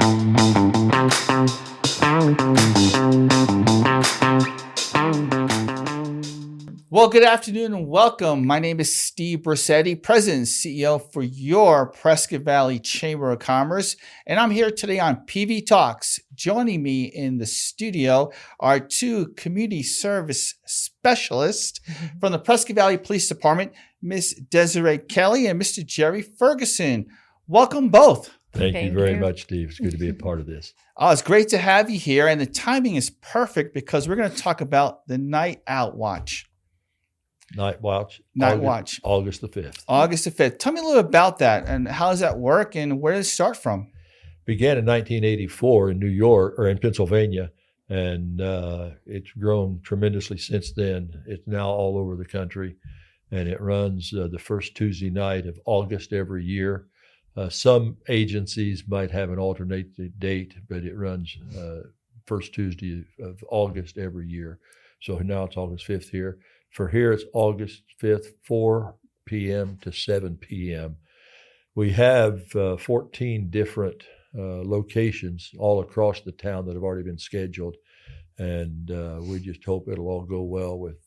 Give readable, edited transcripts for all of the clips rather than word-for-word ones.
Well, good afternoon and welcome. My name is Steve Bracetti, President and CEO for your Prescott Valley Chamber of Commerce, and I'm here today on PV Talks. Joining me in the studio are two community service specialists from the Prescott Valley Police Department, Miss Desiree Kelly and Mr. Jerry Ferguson. Welcome both. Thank you very much, Steve. It's good to be a part of this. Oh, it's great to have you here, and the timing is perfect because we're going to talk about the Night Out Watch. Night Watch. August the 5th. August the 5th. Tell me a little about that and how does that work and where did it start from? Began in 1984 in New York or in Pennsylvania, and it's grown tremendously since then. It's now all over the country, and it runs the first Tuesday night of August every year. Some agencies might have an alternate date, but it runs first Tuesday of August every year. So now it's August 5th here. For here, it's August 5th, 4 p.m. to 7 p.m. We have 14 different locations all across the town that have already been scheduled, and we just hope it'll all go well with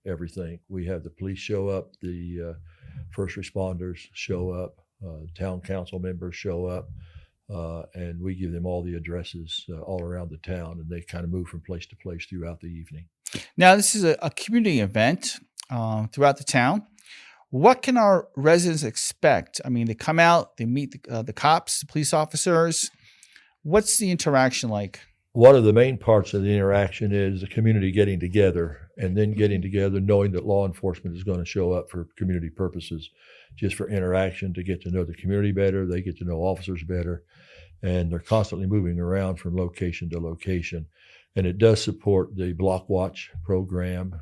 everything. We have the police show up, the first responders show up, town council members show up, and we give them all the addresses all around the town, and they kind of move from place to place throughout the evening. Now, this is a community event throughout the town. What can our residents expect? I mean, they come out, they meet the cops, the police officers. What's the interaction like? One of the main parts of the interaction is the community getting together and then getting together knowing that law enforcement is going to show up for community purposes, just for interaction, to get to know the community better. They get to know officers better, and they're constantly moving around from location to location. And it does support the Block Watch program,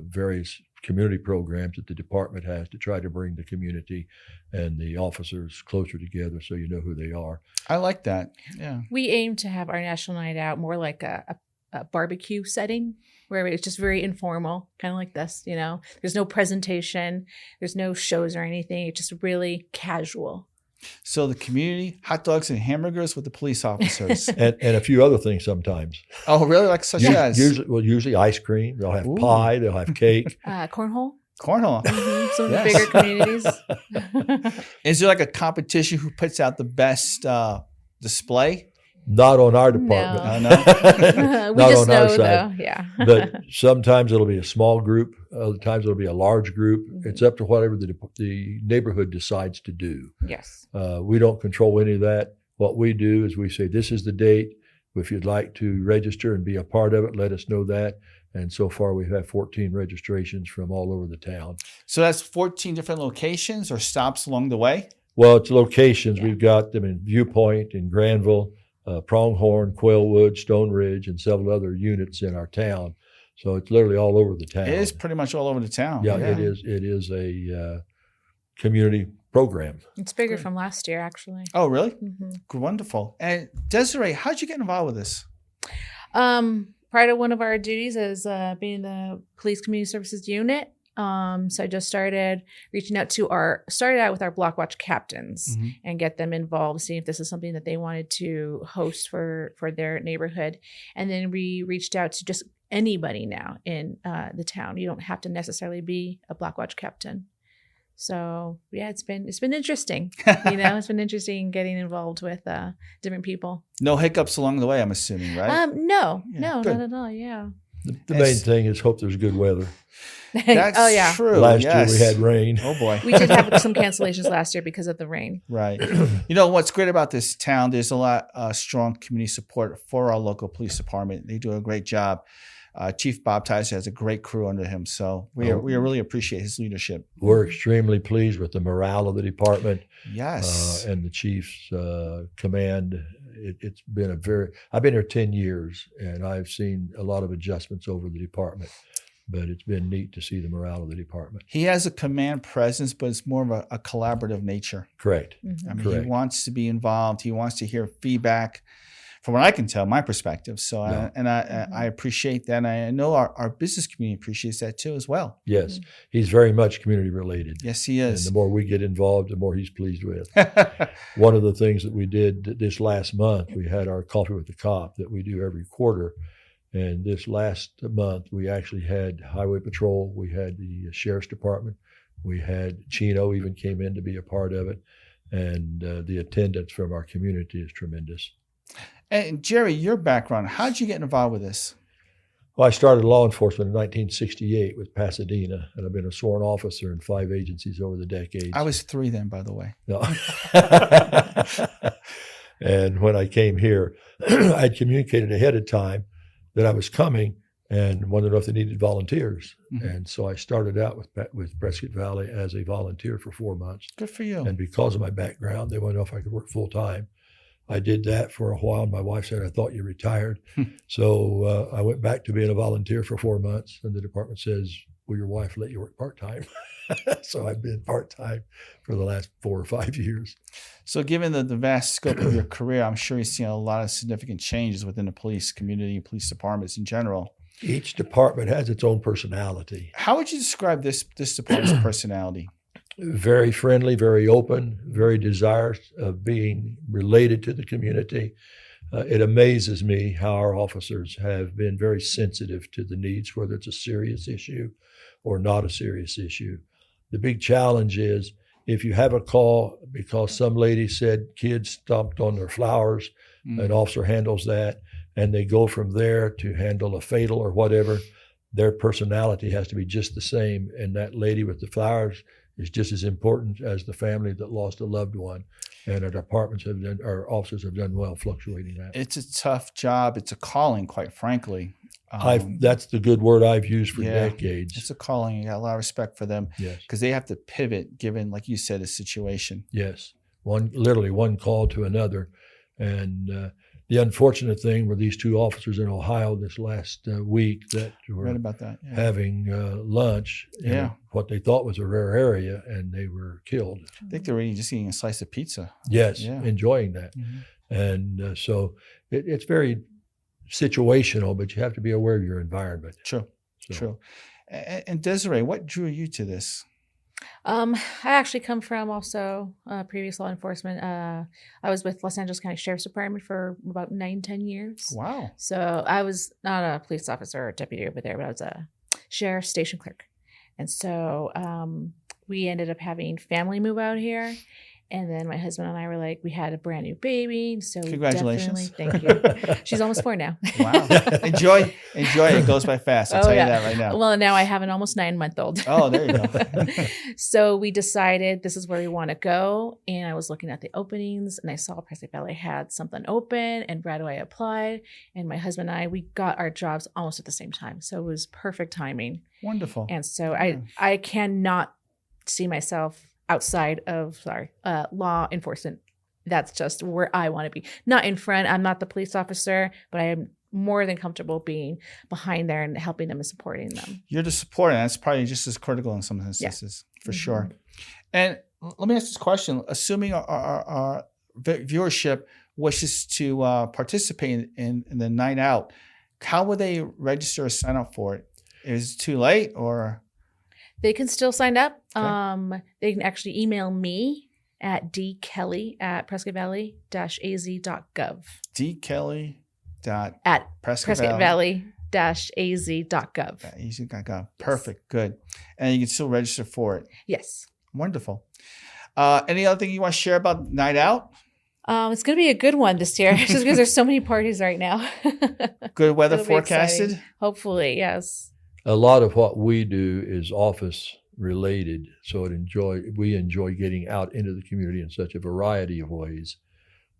various community programs that the department has to try to bring the community and the officers closer together so you know who they are. I like that. Yeah. We aim to have our National Night Out more like a barbecue setting where it's just very informal, kind of like this, you know. There's no presentation, there's no shows or anything. It's just really casual. So the community, hot dogs and hamburgers with the police officers. and a few other things sometimes. Oh, really? Like such as? Usually ice cream. They'll have pie. They'll have cake. Cornhole. Cornhole. Mm-hmm. Some of the bigger communities. Is there like a competition who puts out the best display? Not on our department. No. We just know, though. Yeah. But sometimes it'll be a small group. Other times it'll be a large group. Mm-hmm. It's up to whatever the neighborhood decides to do. Yes. We don't control any of that. What we do is we say, this is the date. If you'd like to register and be a part of it, let us know that. And so far, we've had 14 registrations from all over the town. So that's 14 different locations or stops along the way? Well, it's locations. Yeah. We've got them in Viewpoint, in Granville, Pronghorn, Quailwood, Stone Ridge, and several other units in our town. So it's literally all over the town. It is pretty much all over the town. Yeah. It is. It is a community program. It's bigger from last year, actually. Oh, really? Mm-hmm. Wonderful. And Desiree, how'd you get involved with this? Part of one of our duties is being the police community services unit. So I just started reaching out to started out with our Block Watch captains and get them involved, seeing if this is something that they wanted to host for their neighborhood. And then we reached out to just anybody now in the town. You don't have to necessarily be a Block Watch captain. So yeah, it's been interesting. You know, it's been interesting getting involved with different people. No hiccups along the way, I'm assuming, right? No, Yeah, no, good. not at all. Yeah. The main thing is hope there's good weather. That's true. Last yes. year we had rain. Oh boy. We did have some cancellations last year because of the rain. Right. You know, what's great about this town, there's a lot of strong community support for our local police department. They do a great job. Chief Bob Ticer has a great crew under him. So we really appreciate his leadership. We're extremely pleased with the morale of the department. Yes. And the chief's command. It's been I've been here 10 years, and I've seen a lot of adjustments over the department. But it's been neat to see the morale of the department. He has a command presence, but it's more of a collaborative nature. Correct. I mean, Correct. he wants to be involved. He wants to hear feedback from what I can tell, my perspective. So, No. I appreciate that. And I know our business community appreciates that too as well. Yes, he's very much community related. Yes, he And is. the more we get involved, the more he's pleased with. One of the things that we did this last month, we had our Coffee with the Cop that we do every quarter. And this last month, we actually had Highway Patrol, we had the Sheriff's Department, we had Chino even came in to be a part of it. And the attendance from our community is tremendous. And Jerry, your background, how did you get involved with this? Well, I started law enforcement in 1968 with Pasadena, and I've been a sworn officer in 5 agencies over the decades. I was 3 then, by the way. No. And when I came here, I'd communicated ahead of time that I was coming and wanted to know if they needed volunteers. Mm-hmm. And so I started out with Prescott Valley as a volunteer for 4 months. Good for you. And because of my background, they wanted to know if I could work full time. I did that for a while. My wife said, I thought you retired. So I went back to being a volunteer for 4 months. And the department says, will your wife let you work part-time? So I've been part-time for the last 4 or 5 years. So given the vast scope of your career, I'm sure you've seen a lot of significant changes within the police community, police departments in general. Each department has its own personality. How would you describe this department's personality? Very friendly, very open, very desirous of being related to the community. It amazes me how our officers have been very sensitive to the needs, whether it's a serious issue or not a serious issue. The big challenge is if you have a call because some lady said kids stomped on their flowers, an officer handles that, and they go from there to handle a fatal or whatever, their personality has to be just the same. And that lady with the flowers is just as important as the family that lost a loved one. And our officers have done well fluctuating that. It's a tough job. It's a calling, quite frankly. That's the good word I've used for decades. It's a calling. You got a lot of respect for them. Yes. Because they have to pivot given, like you said, a situation. Yes. Literally one call to another. And the unfortunate thing were these 2 officers in Ohio this last week that were Read about that. Yeah. having lunch in what they thought was a rare area, and they were killed. I think they were just eating a slice of pizza. Yes, Yeah. enjoying that. Mm-hmm. And so it's very situational, but you have to be aware of your environment. True. So, True. And Desiree, what drew you to this? I actually come from also previous law enforcement. I was with Los Angeles County Sheriff's Department for about 9-10 years. Wow. So I was not a police officer or deputy over there, but I was a sheriff's station clerk. And so we ended up having family move out here. And then my husband and I were like, we had a brand new baby. So Congratulations. thank you. She's almost 4 now. Wow. Enjoy. It goes by fast. I'll tell you that right now. Well, now I have an almost 9-month-old. Oh, there you go. So we decided this is where we want to go. And I was looking at the openings and I saw Prescott Valley had something open, and right away I applied. And my husband and I, we got our jobs almost at the same time. So it was perfect timing. Wonderful. And so I cannot see myself outside of law enforcement. That's just where I want to be. Not in front. I'm not the police officer, but I am more than comfortable being behind there and helping them and supporting them. You're the supporter. That's probably just as critical in some instances, for sure. And let me ask this question. Assuming our viewership wishes to participate in the night out, how would they register or sign up for it? Is it too late or? They can still sign up. Okay. They can actually email me at dkelly@prescottvalley-az.gov. dkelly At prescottvalley-az.gov. prescottvalley-az.gov. Perfect. Good. And you can still register for it. Yes. Wonderful. Any other thing you want to share about Night Out? It's going to be a good one this year just because there's so many parties right now. Good weather It'll be forecasted? exciting. Hopefully, yes. A lot of what we do is office related, so we enjoy getting out into the community in such a variety of ways.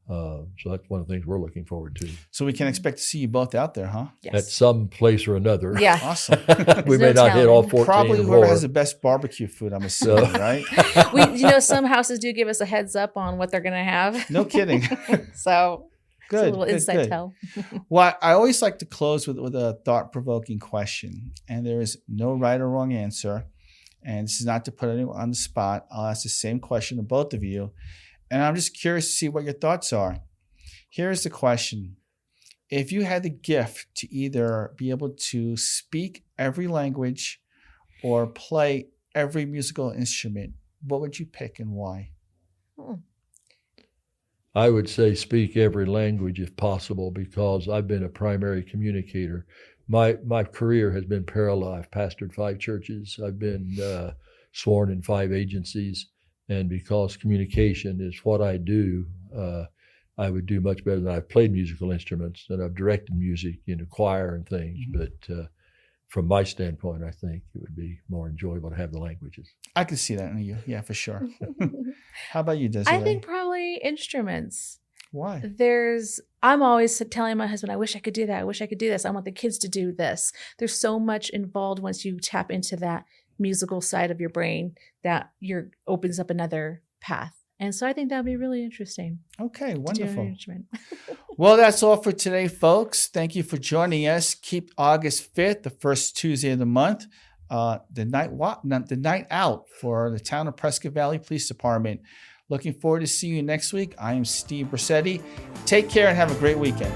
So that's one of the things we're looking forward to. So we can expect to see you both out there, huh? Yes. At some place or another. Yeah. Awesome. We There's may no not hit all telling. 14 Probably or whoever more. has the best barbecue food, I'm assuming, right? Some houses do give us a heads up on what they're going to have. No kidding. So Good. it's a little inside tell. Well, I always like to close with a thought-provoking question, and there is no right or wrong answer. And this is not to put anyone on the spot. I'll ask the same question to both of you, and I'm just curious to see what your thoughts are. Here is the question. if you had the gift to either be able to speak every language or play every musical instrument, what would you pick and why? I would say speak every language if possible, because I've been a primary communicator. My career has been parallel. I've pastored 5 churches. I've been sworn in 5 agencies. And because communication is what I do, I would do much better than I've played musical instruments and I've directed music in a choir and things. Mm-hmm. But from my standpoint, I think it would be more enjoyable to have the languages. I can see that in you. Yeah, for sure. How about you, Desiree? I think probably instruments. Why? I'm always telling my husband, I wish I could do that. I wish I could do this. I want the kids to do this. There's so much involved once you tap into that musical side of your brain that opens up another path. And so I think that would be really interesting. Okay, wonderful. Instrument. Well, that's all for today, folks. Thank you for joining us. Keep August 5th, the first Tuesday of the month, the night out for the town of Prescott Valley Police Department. Looking forward to seeing you next week. I am Steve Bracetti. Take care and have a great weekend.